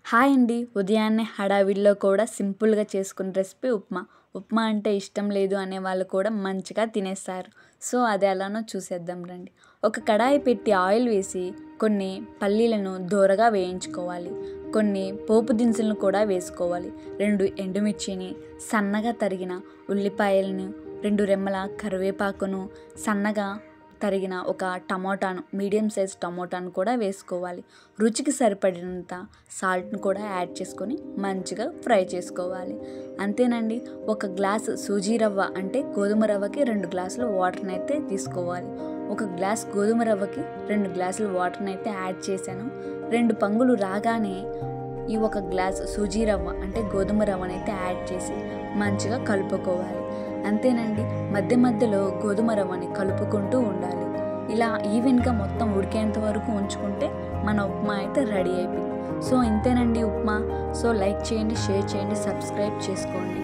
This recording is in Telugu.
హాయ్ అండి. ఉదయాన్నే హడావిడిలో కూడా సింపుల్‌గా చేసుకునే రెసిపీ ఉప్మా. ఉప్మా అంటే ఇష్టం లేదు అనేవాళ్ళు కూడా మంచిగా తినేస్తారు. సో, అది ఎలానో చూసేద్దాం రండి. ఒక కడాయి పెట్టి ఆయిల్ వేసి కొన్ని పల్లీలను దోరగా వేయించుకోవాలి. కొన్ని పోపు దినుసులను కూడా వేసుకోవాలి. 2 ఎండుమిర్చిని, సన్నగా తరిగిన ఉల్లిపాయలను, 2 రెమ్మల కరివేపాకును, సన్నగా తరిగిన ఒక టమోటాను, మీడియం సైజ్ టమోటాను కూడా వేసుకోవాలి. రుచికి సరిపడినంత సాల్ట్‌ను కూడా యాడ్ చేసుకొని మంచిగా ఫ్రై చేసుకోవాలి. అంతేనండి. ఒక గ్లాసు సూజీ రవ్వ అంటే గోధుమ రవ్వకి 2 గ్లాసుల వాటర్‌ని అయితే తీసుకోవాలి. ఒక గ్లాస్ గోధుమ రవ్వకి 2 గ్లాసుల వాటర్‌ని అయితే యాడ్ చేశాను. 2 పొంగులు రాగానే ఈ ఒక గ్లాస్ సూజీ రవ్వ అంటే గోధుమ రవ్వనైతే యాడ్ చేసి మంచిగా కలుపుకోవాలి. అంతేనండి. మధ్య మధ్యలో గోధుమ రవ్వని కలుపుకుంటూ ఉండాలి. ఇలా ఈవెన్‌గా మొత్తం ఉడికేంత వరకు ఉంచుకుంటే మన ఉప్మా అయితే రెడీ అయిపోయింది. సో ఇంతేనండి ఉప్మా. సో లైక్ చేయండి, షేర్ చేయండి, సబ్స్క్రైబ్ చేసుకోండి.